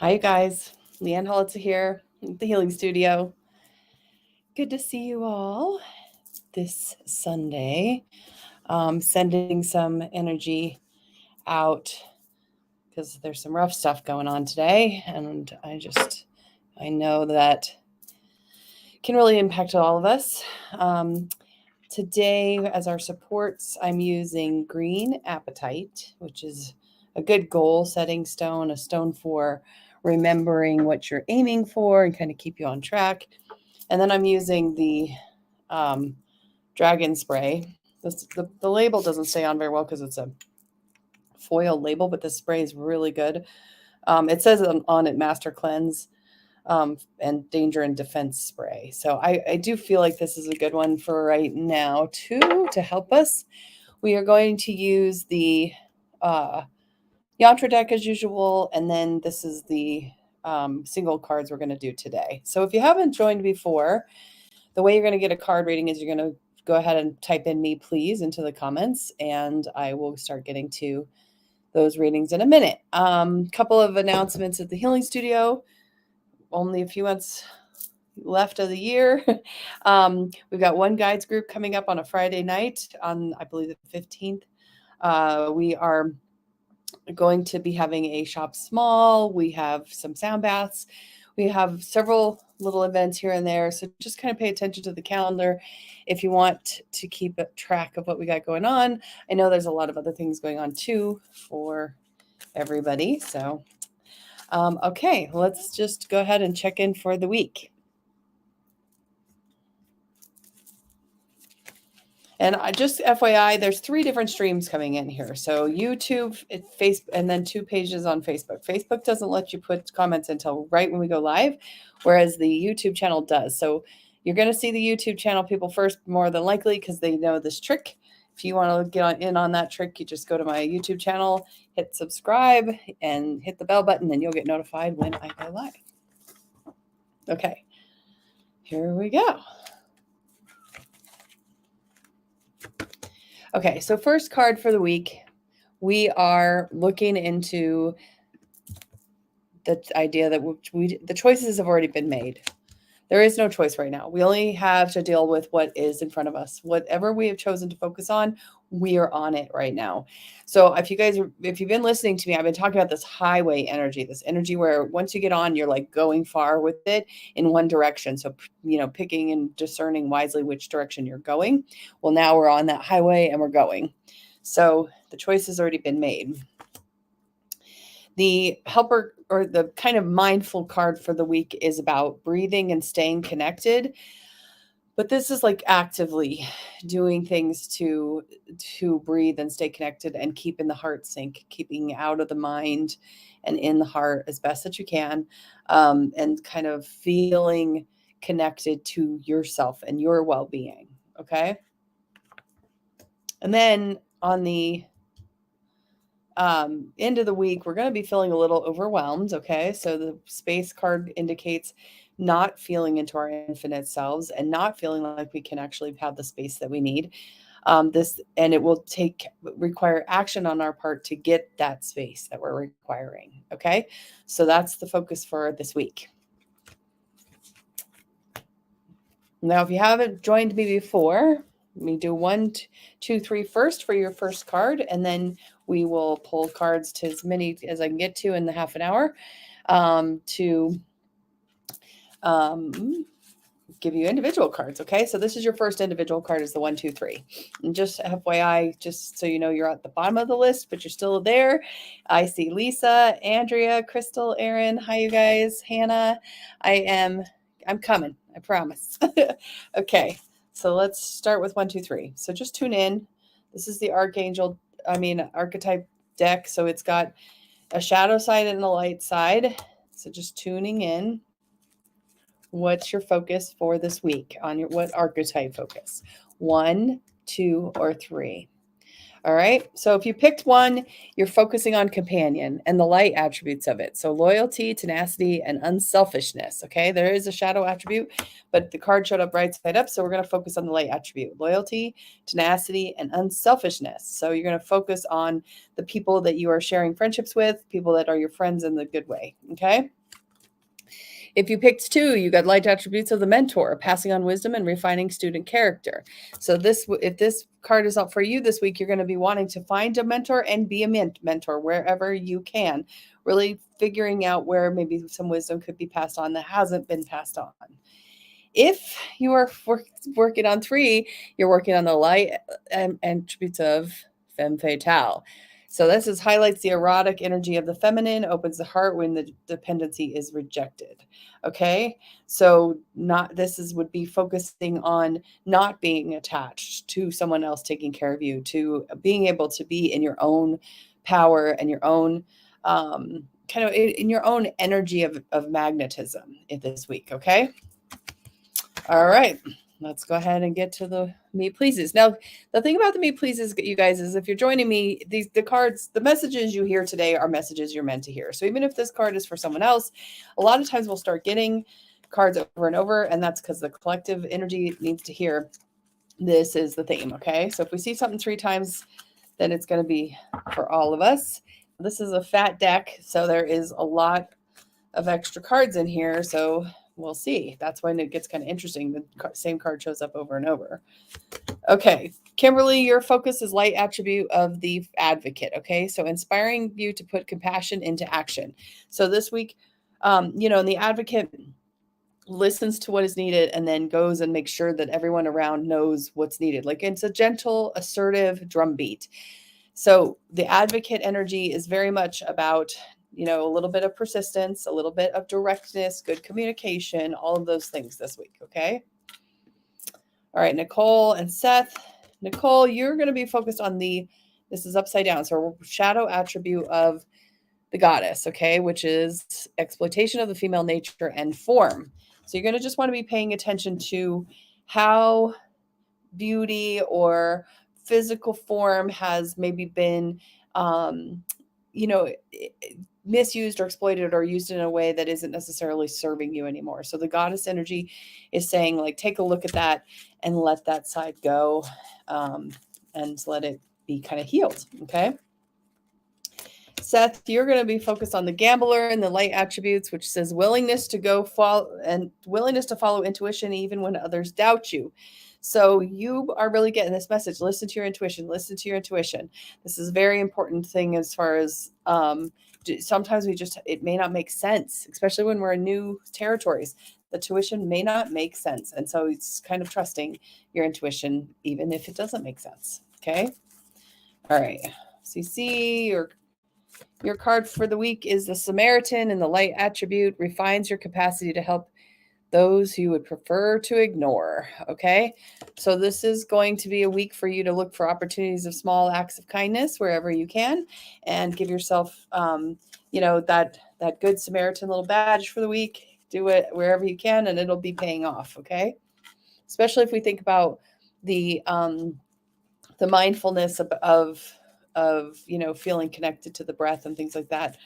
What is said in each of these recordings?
Hi, you guys. Leanne Holitza here at the Healing Studio. Good to see you all this Sunday. Sending some energy out because there's some rough stuff going on today, and I know that can really impact all of us. Today, as our supports, I'm using green apatite, which is a good goal setting stone, a stone for remembering what you're aiming for and kind of keep you on track. And then I'm using the dragon spray. The label doesn't stay on very well because it's a foil label, but the spray is really good. It says on it Master Cleanse and Danger and Defense spray. So I do feel like this is a good one for right now too, to help us. We are going to use the Yantra deck as usual, and then this is the single cards we're going to do today. So if you haven't joined before, the way you're going to get a card reading is you're going to go ahead and type in "me please" into the comments, and I will start getting to those readings in a minute. Couple of announcements at the Healing Studio. Only a few months left of the year. We've got one guides group coming up on a Friday night on, I believe, the 15th. We are going to be having a shop small. We have some sound baths. We have several little events here and there. So just kind of pay attention to the calendar if you want to keep track of what we got going on. I know there's a lot of other things going on too for everybody. So, okay, let's just go ahead and check in for the week. And just FYI, there's 3 different streams coming in here. So YouTube, Facebook, and then 2 pages on Facebook. Facebook doesn't let you put comments until right when we go live, whereas the YouTube channel does. So you're going to see the YouTube channel people first, more than likely, because they know this trick. If you want to get in on that trick, you just go to my YouTube channel, hit subscribe, and hit the bell button, and you'll get notified when I go live. Okay, here we go. Okay, so first card for the week, we are looking into the idea that the choices have already been made. There is no choice right now. We only have to deal with what is in front of us. Whatever we have chosen to focus on, we are on it right now. So if you've been listening to me, I've been talking about this highway energy, this energy where once you get on, you're like going far with it in one direction. So, picking and discerning wisely which direction you're going. Well, now we're on that highway and we're going. So the choice has already been made. The helper or the kind of mindful card for the week is about breathing and staying connected. But this is like actively doing things to breathe and stay connected and keep in the heart sync, keeping out of the mind and in the heart as best that you can, and kind of feeling connected to yourself and your well-being. Okay. And then on the end of the week, we're going to be feeling a little overwhelmed. Okay. So the space card indicates not feeling into our infinite selves and not feeling like we can actually have the space that we need. And it will require action on our part to get that space that we're requiring. Okay. So that's the focus for this week. Now, if you haven't joined me before, let me do 1, 2, 3 first for your first card, and then we will pull cards to as many as I can get to in the half an hour to give you individual cards. Okay, so this is your first individual card is the 1, 2, 3. And just FYI, just so you know, you're at the bottom of the list, but you're still there. I see Lisa, Andrea, Crystal, Aaron. Hi, you guys. Hannah. I'm coming. I promise. Okay, so let's start with 1, 2, 3. So just tune in. This is the archetype deck. So it's got a shadow side and a light side. So just tuning in. What's your focus for this week on what archetype focus? 1, 2, or 3? All right. So if you picked one, you're focusing on companion and the light attributes of it. So loyalty, tenacity, and unselfishness. Okay. There is a shadow attribute, but the card showed up right side up. So we're going to focus on the light attribute: loyalty, tenacity, and unselfishness. So you're going to focus on the people that you are sharing friendships with, people that are your friends in the good way. Okay. If you picked two, you got light attributes of the mentor, passing on wisdom and refining student character. So if this card is up for you this week, you're going to be wanting to find a mentor and be a mentor wherever you can, really figuring out where maybe some wisdom could be passed on that hasn't been passed on. If you are working on three, you're working on the light attributes of femme fatale. So this highlights the erotic energy of the feminine, opens the heart when the dependency is rejected. Okay, so would be focusing on not being attached to someone else taking care of you, to being able to be in your own power and your own kind of in your own energy of magnetism in this week. Okay. All right, let's go ahead and get to the me pleases. Now, the thing about the me pleases, you guys, is if you're joining me, the cards, the messages you hear today are messages you're meant to hear. So even if this card is for someone else, a lot of times we'll start getting cards over and over, and that's because the collective energy needs to hear this is the theme. Okay, so if we see something 3 times, then it's going to be for all of us. This is a fat deck, so there is a lot of extra cards in here. So we'll see. That's when it gets kind of interesting. The same card shows up over and over. Okay, Kimberly, your focus is light attribute of the advocate. Okay, so inspiring you to put compassion into action. So this week, and the advocate listens to what is needed and then goes and makes sure that everyone around knows what's needed. Like, it's a gentle, assertive drumbeat. So the advocate energy is very much about, a little bit of persistence, a little bit of directness, good communication, all of those things this week. Okay. All right, Nicole and Seth. Nicole, you're going to be focused on this is upside down. So shadow attribute of the goddess. Okay. Which is exploitation of the female nature and form. So you're going to just want to be paying attention to how beauty or physical form has maybe been, misused or exploited or used in a way that isn't necessarily serving you anymore. So the goddess energy is saying, like, take a look at that and let that side go, and let it be kind of healed. Okay. Seth, you're going to be focused on the gambler and the light attributes, which says willingness to follow intuition even when others doubt you. So you are really getting this message. Listen to your intuition. Listen to your intuition. This is a very important thing as far as sometimes it may not make sense, especially when we're in new territories. The tuition may not make sense. And so it's kind of trusting your intuition, even if it doesn't make sense. Okay. All right. CC, your card for the week is the Samaritan, and the light attribute refines your capacity to help those who would prefer to ignore. Okay. So this is going to be a week for you to look for opportunities of small acts of kindness wherever you can, and give yourself, that good Samaritan little badge for the week. Do it wherever you can, and it'll be paying off. Okay. Especially if we think about the mindfulness of feeling connected to the breath and things like that.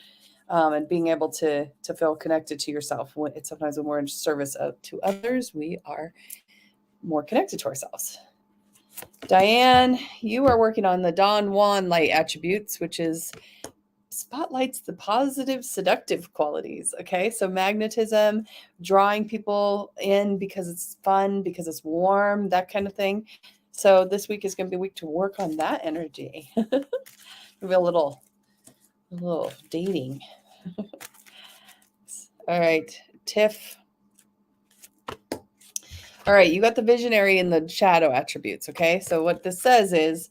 And being able to feel connected to yourself. Sometimes when we're in service to others, we are more connected to ourselves. Diane, you are working on the Don Juan light attributes, which is spotlights the positive, seductive qualities. Okay, so magnetism, drawing people in because it's fun, because it's warm, that kind of thing. So this week is going to be a week to work on that energy. Maybe a little dating. All right, Tiff. All right, you got the visionary and the shadow attributes. Okay, so what this says is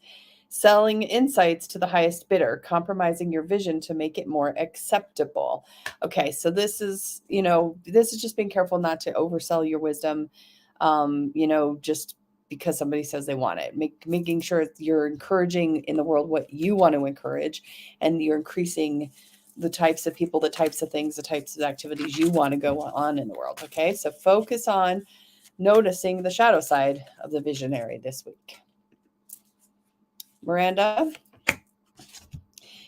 selling insights to the highest bidder, compromising your vision to make it more acceptable. Okay, so this is just being careful not to oversell your wisdom, just because somebody says they want it. Making sure you're encouraging in the world what you want to encourage, and you're increasing the types of people, the types of things, the types of activities you want to go on in the world. Okay, so focus on noticing the shadow side of the visionary this week. Miranda.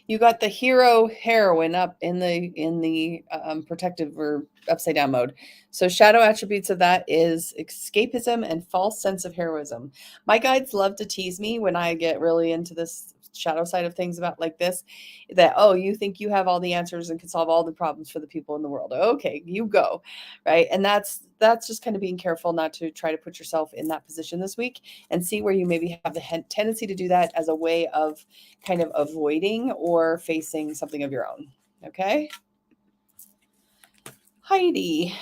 You got the hero heroine up in the protective or upside down mode. So shadow attributes of that is escapism and false sense of heroism. My guides love to tease me when I get really into this shadow side of things about like this, that, oh, you think you have all the answers and can solve all the problems for the people in the world. Okay, you go. Right. And that's just kind of being careful not to try to put yourself in that position this week, and see where you maybe have the tendency to do that as a way of kind of avoiding or facing something of your own. Okay. Heidi.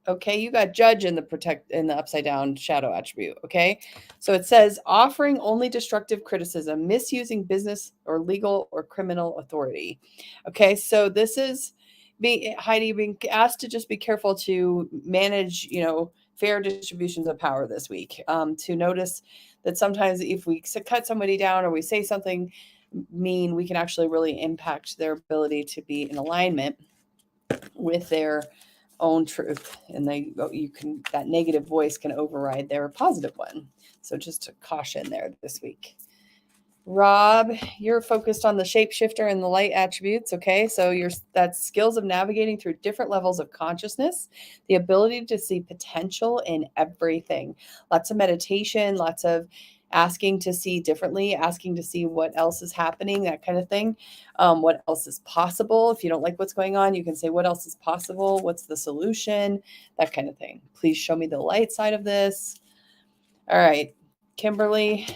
Okay, you got judge in the upside down shadow attribute. Okay, so it says offering only destructive criticism, misusing business or legal or criminal authority. Okay, so this is Heidi being asked to just be careful to manage, fair distributions of power this week. To notice that sometimes if we cut somebody down or we say something mean, we can actually really impact their ability to be in alignment with their own truth, and that negative voice can override their positive one. So just a caution there this week. Rob, you're focused on the shapeshifter and the light attributes. Okay, so that's skills of navigating through different levels of consciousness, the ability to see potential in everything. Lots of meditation, lots of asking to see differently, asking to see what else is happening, that kind of thing. What else is possible? If you don't like what's going on, you can say, what else is possible? What's the solution? That kind of thing. Please show me the light side of this. All right, Kimberly,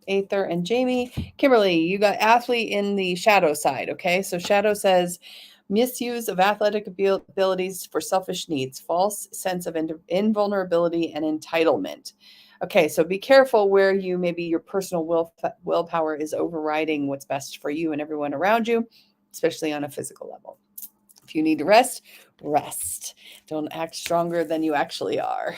Aether, and Jamie. Kimberly, you got athlete in the shadow side. Okay, so shadow says misuse of athletic abilities for selfish needs, false sense of invulnerability and entitlement. Okay, so be careful where maybe your personal willpower is overriding what's best for you and everyone around you, especially on a physical level. If you need to rest, rest. Don't act stronger than you actually are.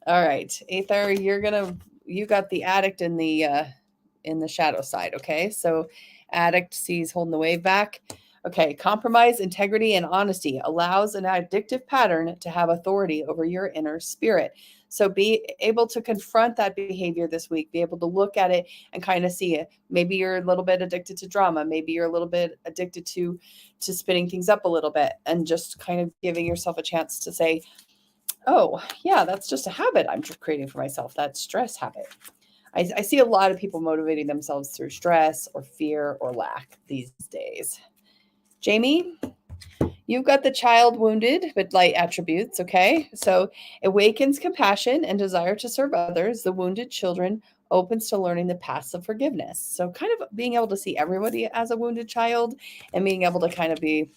All right, Aether, you got the addict in the shadow side. Okay, so addict sees holding the wave back. Okay, compromise, integrity, and honesty allows an addictive pattern to have authority over your inner spirit. So be able to confront that behavior this week, be able to look at it and kind of see it. Maybe you're a little bit addicted to drama. Maybe you're a little bit addicted to spinning things up a little bit, and just kind of giving yourself a chance to say, oh, yeah, that's just a habit I'm creating for myself, that stress habit. I see a lot of people motivating themselves through stress or fear or lack these days. Jamie, you've got the child wounded with light attributes, okay? So awakens compassion and desire to serve others. The wounded children opens to learning the paths of forgiveness. So kind of being able to see everybody as a wounded child and being able to kind of be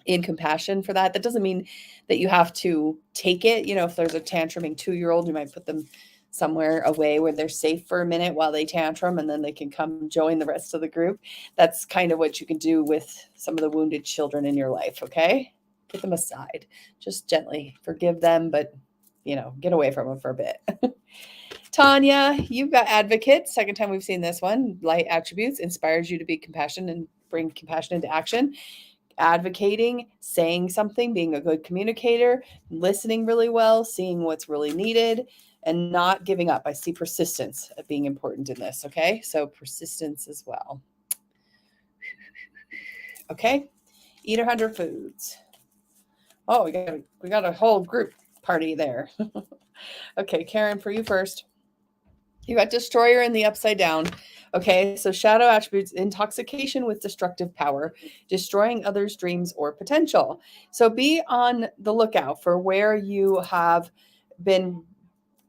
in compassion for that. That doesn't mean that you have to take it. If there's a tantruming 2-year-old, you might put them somewhere away where they're safe for a minute while they tantrum, and then they can come join the rest of the group. That's kind of what you can do with some of the wounded children in your life. Okay, put them aside, just gently forgive them, but get away from them for a bit. Tanya, you've got advocate. Second time we've seen this one. Light attributes inspires you to be compassionate and bring compassion into action. Advocating, saying something, being a good communicator, listening really well, seeing what's really needed, and not giving up. I see persistence being important in this. Okay, so persistence as well. Okay, eat 100 foods. Oh, we got a whole group party there. Okay, Karen, for you first. You got destroyer in the upside down. Okay, so shadow attributes: intoxication with destructive power, destroying others' dreams or potential. So be on the lookout for where you have been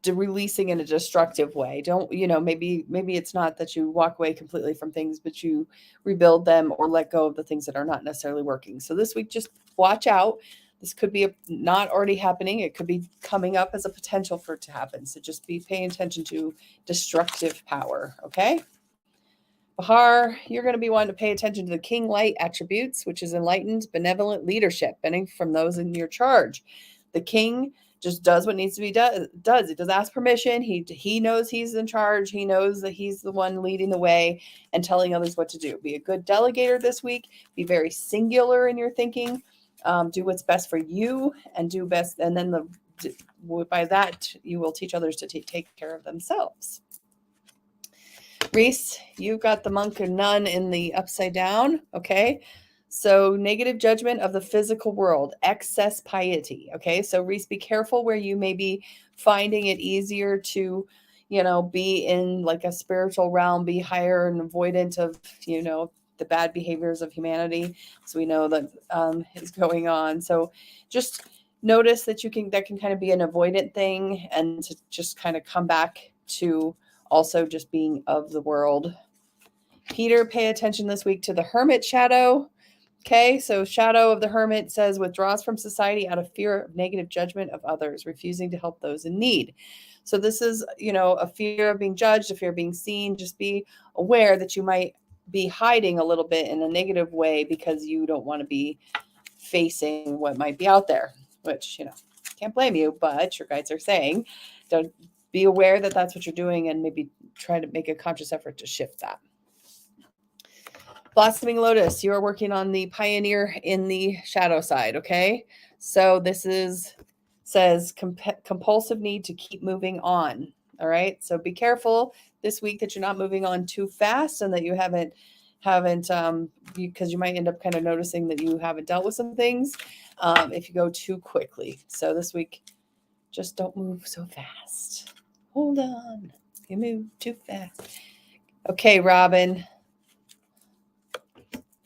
releasing in a destructive way. Don't, maybe it's not that you walk away completely from things, but you rebuild them or let go of the things that are not necessarily working. So this week, just watch out. This could be not already happening. It could be coming up as a potential for it to happen. So just be paying attention to destructive power. Okay. Bahar, you're going to be wanting to pay attention to the king light attributes, which is enlightened, benevolent leadership, benefiting from those in your charge. The king just does what needs to be does. He doesn't ask permission. He knows he's in charge. He knows that he's the one leading the way and telling others what to do. Be a good delegator this week. Be very singular in your thinking. Do what's best for you and do best. And then by that, you will teach others to take care of themselves. Reese, you got the monk and nun in the upside down. Okay. So negative judgment of the physical world, excess piety. Okay. So Reese, be careful where you may be finding it easier to, be in like a spiritual realm, be higher and avoidant of, the bad behaviors of humanity. So we know that is going on. So just notice that that can kind of be an avoidant thing, and to just kind of come back to also just being of the world. Peter, pay attention this week to the hermit shadow. Okay, so shadow of the hermit says withdraws from society out of fear of negative judgment of others, refusing to help those in need. So this is, a fear of being judged, a fear of being seen. Just be aware that you might be hiding a little bit in a negative way because you don't want to be facing what might be out there, which, can't blame you, but your guides are saying, don't be aware that that's what you're doing and maybe try to make a conscious effort to shift that. Blossoming Lotus, you are working on the pioneer in the shadow side, okay? So this says compulsive need to keep moving on, all right? So be careful this week that you're not moving on too fast and that you haven't because you might end up kind of noticing that you haven't dealt with some things if you go too quickly. So this week, just don't move so fast. Hold on. You move too fast. Okay, Robin.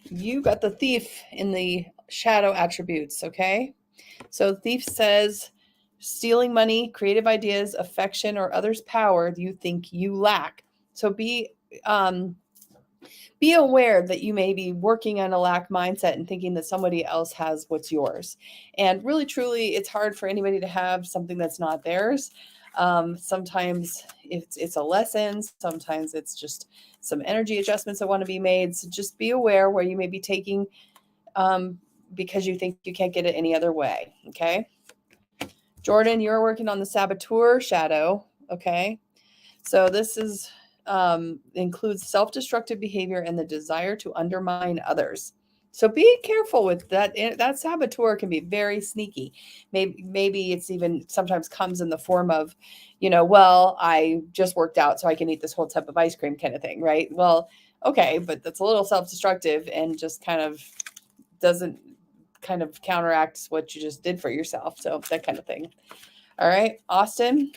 You got the thief in the shadow attributes, okay? So thief says stealing money, creative ideas, affection, or others' power you think you lack. So be aware that you may be working on a lack mindset and thinking that somebody else has what's yours. And really, truly, it's hard for anybody to have something that's not theirs. Sometimes it's a lesson. Sometimes it's just some energy adjustments that want to be made. So just be aware where you may be taking because you think you can't get it any other way. Okay. Jordan, you're working on the saboteur shadow. Okay. So this includes self-destructive behavior and the desire to undermine others. So be careful with that. That saboteur can be very sneaky. Maybe it's even sometimes comes in the form of, well, I just worked out so I can eat this whole tub of ice cream kind of thing, right? Well, okay, but that's a little self-destructive and just kind of doesn't kind of counteract what you just did for yourself. So that kind of thing. All right, Austin,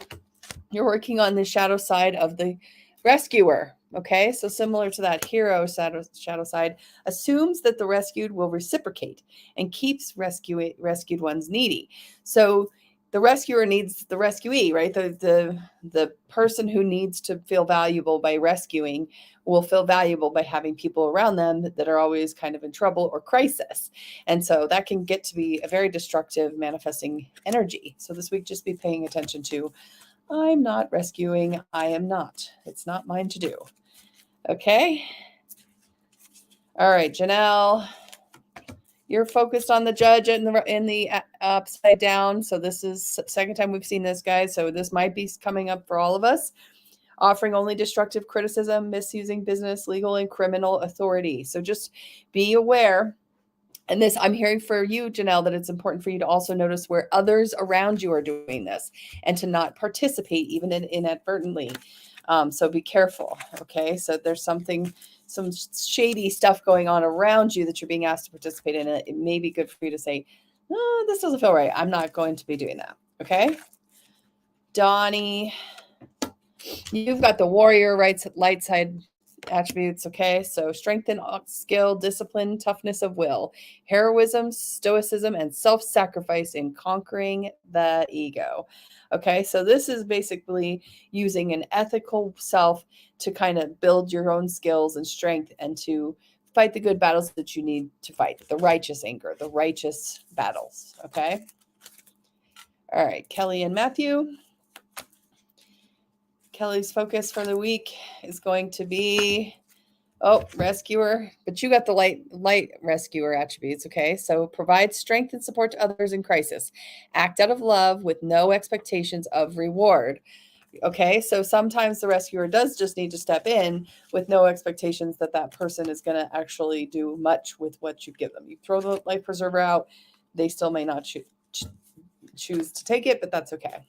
you're working on the shadow side of the rescuer. Okay, so similar to that hero shadow side, assumes that the rescued will reciprocate and keeps rescued ones needy. So the rescuer needs the rescuee, right? The person who needs to feel valuable by rescuing will feel valuable by having people around them that are always kind of in trouble or crisis. And so that can get to be a very destructive manifesting energy. So this week, just be paying attention to, I'm not rescuing. I am not. It's not mine to do. Okay. All right, Janelle, you're focused on the judge in the upside down. So this is the second time we've seen this, guys. So this might be coming up for all of us. Offering only destructive criticism, misusing business, legal, and criminal authority. So just be aware. And this, I'm hearing for you, Janelle, that it's important for you to also notice where others around you are doing this and to not participate even inadvertently. So be careful. Okay. So there's some shady stuff going on around you that you're being asked to participate in. It may be good for you to say, oh, this doesn't feel right. I'm not going to be doing that. Okay. Donnie, you've got the warrior light side attributes. Okay. So strength and skill, discipline, toughness of will, heroism, stoicism, and self-sacrifice in conquering the ego. Okay. So this is basically using an ethical self to kind of build your own skills and strength and to fight the good battles that you need to fight, the righteous anger, the righteous battles. Okay. All right. Kelly and Matthew. Kelly's focus for the week is going to be, rescuer, but you got the light rescuer attributes. Okay. So provide strength and support to others in crisis, act out of love with no expectations of reward. Okay. So sometimes the rescuer does just need to step in with no expectations that that person is going to actually do much with what you give them. You throw the life preserver out, they still may not choose to take it, but that's okay.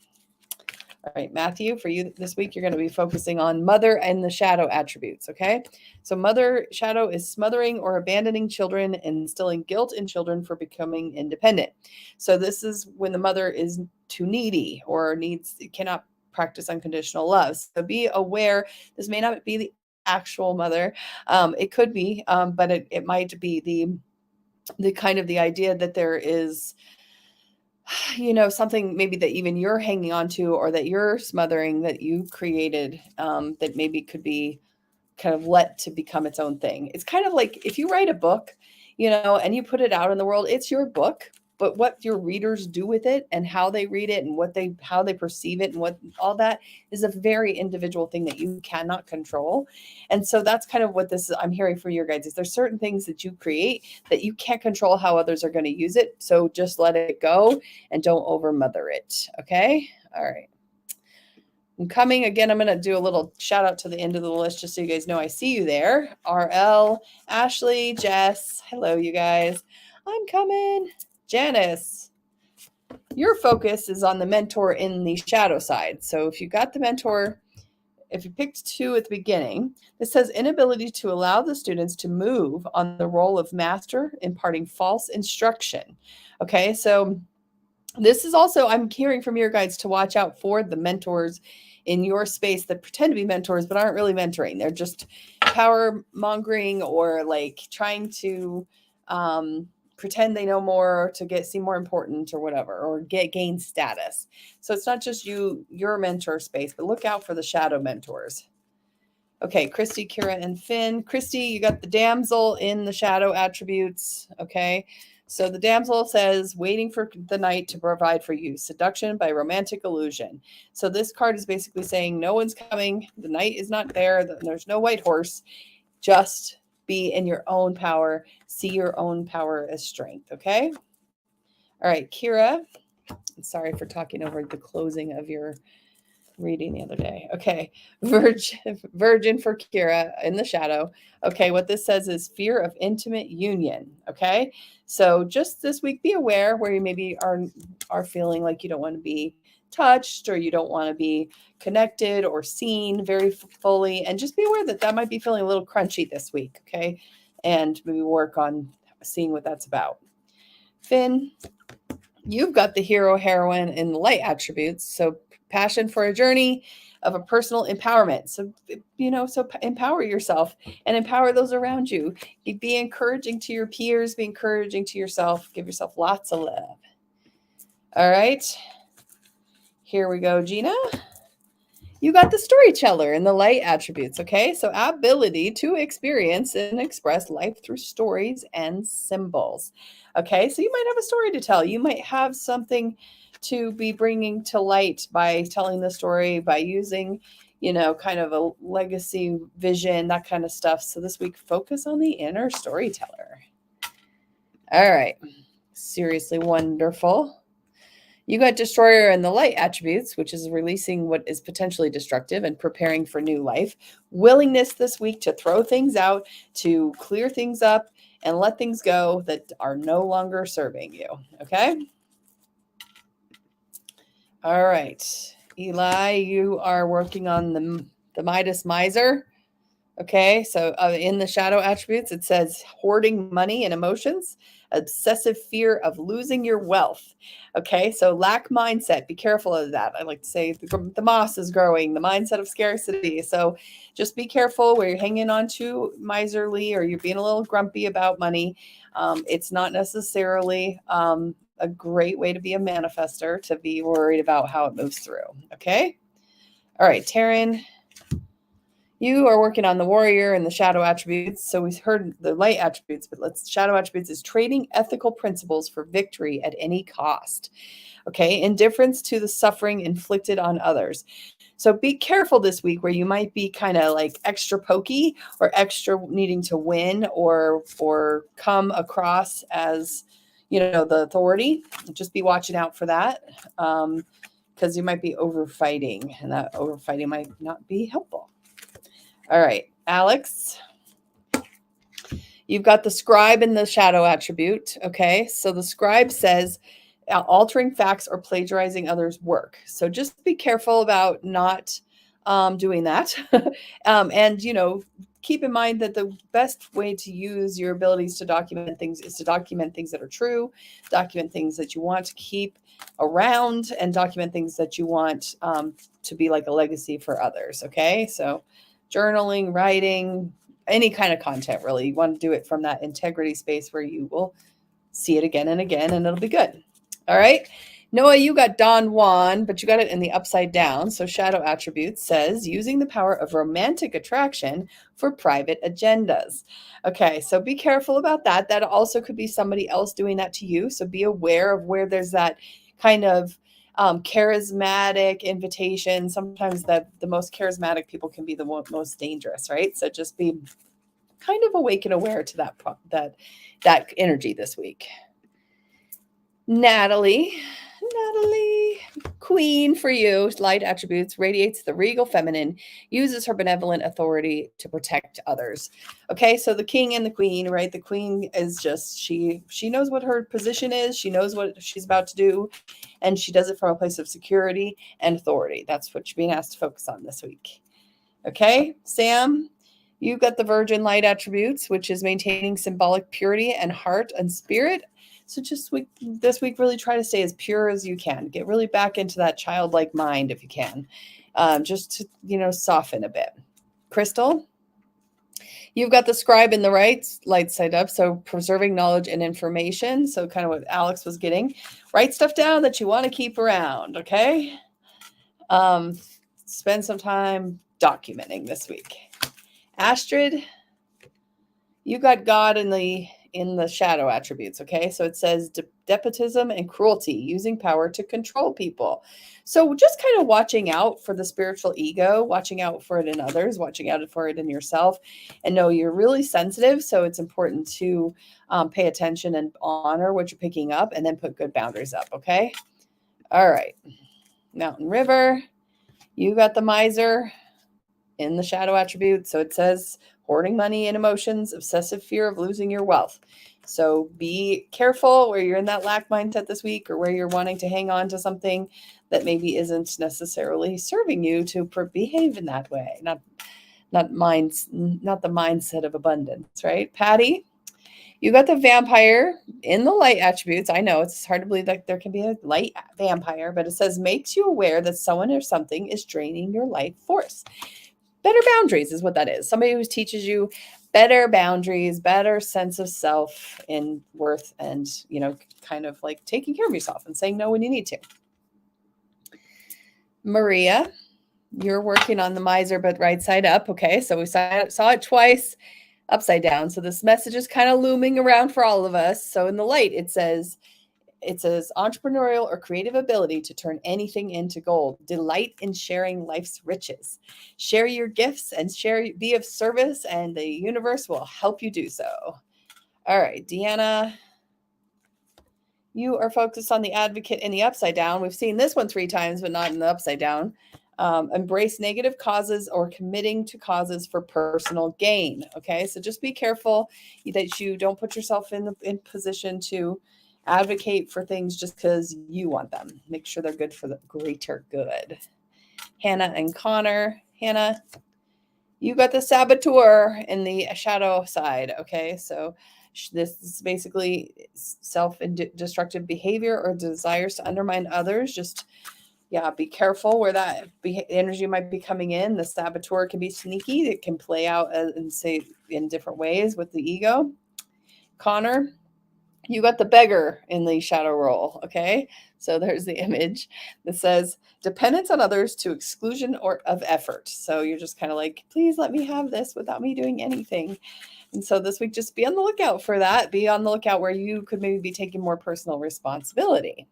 All right, Matthew, for you this week, you're going to be focusing on mother and the shadow attributes, okay? So mother shadow is smothering or abandoning children and instilling guilt in children for becoming independent. So this is when the mother is too needy or cannot practice unconditional love. So be aware, this may not be the actual mother. It could be, but it might be the kind of the idea that there is something maybe that even you're hanging on to or that you're smothering that you created, that maybe could be kind of let to become its own thing. It's kind of like if you write a book, and you put it out in the world, it's your book, but what your readers do with it and how they read it and how they perceive it and what all that is a very individual thing that you cannot control. And so that's kind of what this is, I'm hearing from your guys, is there's certain things that you create that you can't control how others are going to use it. So just let it go and don't over mother it. Okay. All right. I'm coming again. I'm going to do a little shout out to the end of the list just so you guys know I see you there. RL, Ashley, Jess. Hello, you guys. I'm coming. Janice, your focus is on the mentor in the shadow side. So if you got the mentor, if you picked 2 at the beginning, this says inability to allow the students to move on the role of master, imparting false instruction. Okay, so this is also, I'm hearing from your guides to watch out for the mentors in your space that pretend to be mentors but aren't really mentoring. They're just power mongering or like trying to pretend they know more to seem more important or whatever, or gain status. So it's not just your mentor space, but look out for the shadow mentors. Okay, Christy, Kira, and Finn. Christy, you got the damsel in the shadow attributes. Okay, so the damsel says, waiting for the night to provide for you, seduction by romantic illusion. So this card is basically saying no one's coming. The night is not there. There's no white horse. Just be in your own power. See your own power as strength. Okay. All right, Kira. Sorry for talking over the closing of your reading the other day. Okay. Virgin for Kira in the shadow. Okay. What this says is fear of intimate union. Okay. So just this week, be aware where you maybe are feeling like you don't want to be touched or you don't want to be connected or seen very fully. And just be aware that might be feeling a little crunchy this week. Okay. And maybe work on seeing what that's about. Finn, you've got the hero, heroine, and the light attributes. So passion for a journey of a personal empowerment. So, so empower yourself and empower those around you. Be encouraging to your peers, be encouraging to yourself, give yourself lots of love. All right. Here we go, Gina. You got the storyteller and the light attributes, okay? So ability to experience and express life through stories and symbols, okay? So you might have a story to tell. You might have something to be bringing to light by telling the story, by using, kind of a legacy vision, that kind of stuff. So this week, focus on the inner storyteller. All right. Seriously wonderful. You got destroyer and the light attributes, which is releasing what is potentially destructive and preparing for new life. Willingness this week to throw things out, to clear things up, and let things go that are no longer serving you. Okay? All right. Eli, you are working on the Midas Miser. Okay, so in the shadow attributes, it says hoarding money and emotions, obsessive fear of losing your wealth. Okay, so lack mindset, be careful of that. I like to say the moss is growing, the mindset of scarcity. So just be careful where you're hanging on to miserly or you're being a little grumpy about money. It's not necessarily a great way to be a manifester, to be worried about how it moves through. Okay, all right, Taryn. You are working on the warrior and the shadow attributes. So we've heard the light attributes, but shadow attributes is trading ethical principles for victory at any cost. Okay. Indifference to the suffering inflicted on others. So be careful this week where you might be kind of like extra pokey or extra needing to win or come across as, the authority. Just be watching out for that. Because you might be overfighting and that overfighting might not be helpful. All right, Alex, you've got the scribe and the shadow attribute. Okay, so the scribe says altering facts or plagiarizing others' work. So just be careful about not doing that. And, keep in mind that the best way to use your abilities to document things is to document things that are true, document things that you want to keep around, and document things that you want to be like a legacy for others. Okay. So journaling, writing, any kind of content, really. You want to do it from that integrity space where you will see it again and again, and it'll be good. All right. Noah, you got Don Juan, but you got it in the upside down. So shadow attributes says using the power of romantic attraction for private agendas. Okay, so be careful about that. That also could be somebody else doing that to you. So be aware of where there's that kind of charismatic invitation. Sometimes the most charismatic people can be the most dangerous, right? So just be kind of awake and aware to that energy this week. Natalie, queen for you, light attributes, radiates the regal feminine, uses her benevolent authority to protect others. Okay, so the king and the queen, right? The queen is just, she knows what her position is, she knows what she's about to do, and she does it from a place of security and authority. That's what you're being asked to focus on this week. Okay, Sam, you've got the virgin light attributes, which is maintaining symbolic purity and heart and spirit. So just this week, really try to stay as pure as you can. Get really back into that childlike mind if you can, just to, soften a bit. Crystal, you've got the scribe in the right, light side up. So preserving knowledge and information. So kind of what Alex was getting. Write stuff down that you want to keep around, okay? Spend some time documenting this week. Astrid, you got God in the shadow attributes, okay? So it says despotism and cruelty, using power to control people. So just kind of watching out for the spiritual ego, watching out for it in others, watching out for it in yourself, and know you're really sensitive. So it's important to pay attention and honor what you're picking up, and then put good boundaries up, okay? All right. Mountain River, you got the miser in the shadow attribute. So it says hoarding money and emotions, obsessive fear of losing your wealth. So be careful where you're in that lack mindset this week, or where you're wanting to hang on to something that maybe isn't necessarily serving you to behave in that way. Not the mindset of abundance, right? Patty, you got the vampire in the light attributes. I know it's hard to believe that there can be a light vampire, but it says makes you aware that someone or something is draining your life force. Better boundaries is what that is. Somebody who teaches you better boundaries, better sense of self and worth, and, kind of like taking care of yourself and saying no when you need to. Maria, you're working on the miser, but right side up. Okay, so we saw it twice upside down. So this message is kind of looming around for all of us. So in the light, it says entrepreneurial or creative ability to turn anything into gold. Delight in sharing life's riches. Share your gifts and be of service, and the universe will help you do so. All right, Deanna, you are focused on the advocate in the upside down. We've seen this one 3 times, but not in the upside down. Embrace negative causes or committing to causes for personal gain. Okay, so just be careful that you don't put yourself in position to advocate for things just because you want them. Make sure they're good for the greater good. Hannah and Connor. Hannah, you got the saboteur in the shadow side. Okay, so this is basically self-destructive behavior or desires to undermine others. Just be careful where that energy might be coming in. The saboteur can be sneaky. It can play out in different ways with the ego. Connor, you got the beggar in the shadow role, okay? So there's the image that says dependence on others to exclusion or of effort. So you're just kind of like, please let me have this without me doing anything. And so this week, just be on the lookout for that. Be on the lookout where you could maybe be taking more personal responsibility.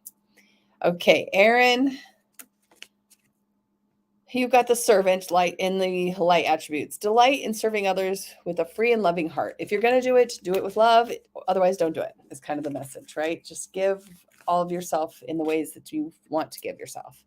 Okay, Aaron, you got the servant light in the light attributes. Delight in serving others with a free and loving heart. If you're going to do it with love. Otherwise, don't do it. It's kind of the message, right? Just give all of yourself in the ways that you want to give yourself.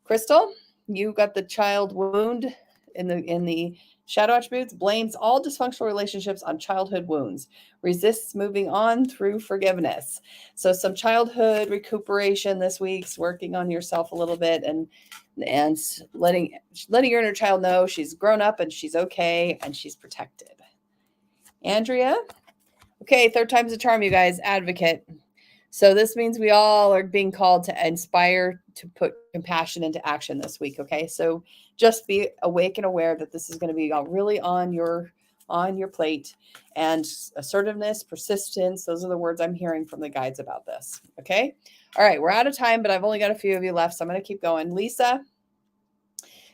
Crystal, you got the child wound in the shadow attributes, blames all dysfunctional relationships on childhood wounds, resists moving on through forgiveness. So some childhood recuperation this week's working on yourself a little bit and letting your inner child know she's grown up and she's okay and she's protected. Andrea? Okay, third time's a charm, you guys. Advocate. So this means we all are being called to inspire to put compassion into action this week. Okay, so just be awake and aware that this is going to be really on your plate, and assertiveness, persistence. Those are the words I'm hearing from the guides about this. Okay, all right, we're out of time, but I've only got a few of you left, so I'm going to keep going. Lisa,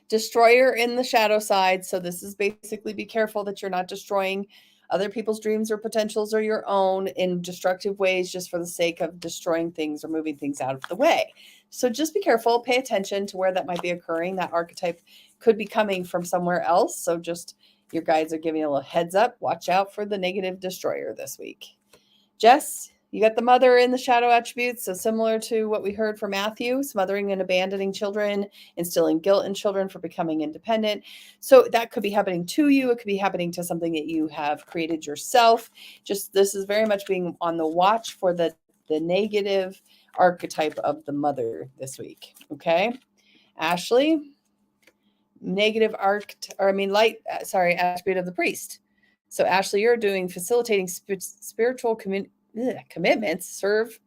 destroyer in the shadow side. So this is basically be careful that you're not destroying other people's dreams or potentials or your own in destructive ways just for the sake of destroying things or moving things out of the way. So just be careful, pay attention to where that might be occurring. That archetype could be coming from somewhere else. So just your guides are giving you a little heads up. Watch out for the negative destroyer this week. Jess, you got the mother in the shadow attributes. So similar to what we heard from Matthew, smothering and abandoning children, instilling guilt in children for becoming independent. So that could be happening to you. It could be happening to something that you have created yourself. Just this is very much being on the watch for the negative archetype of the mother this week. Okay. Ashley, negative light attribute of the priest. So Ashley, you're doing facilitating spiritual commitments, serve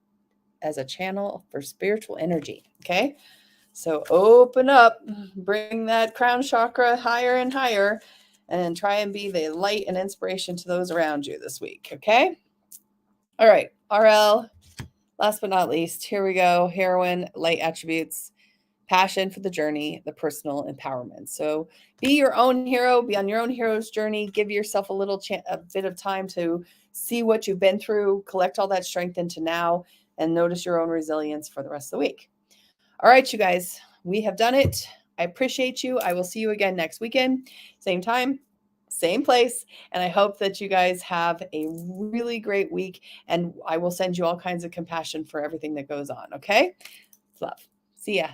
as a channel for spiritual energy. Okay, so open up, bring that crown chakra higher and higher, and try and be the light and inspiration to those around you this week. Okay, all right, RL, last but not least, here we go. Heroine, light attributes, passion for the journey, the personal empowerment. So be your own hero, be on your own hero's journey, give yourself a bit of time to see what you've been through, collect all that strength into now, and notice your own resilience for the rest of the week. All right, you guys, we have done it. I appreciate you. I will see you again next weekend, same time, same place. And I hope that you guys have a really great week, and I will send you all kinds of compassion for everything that goes on. Okay? Love. See ya.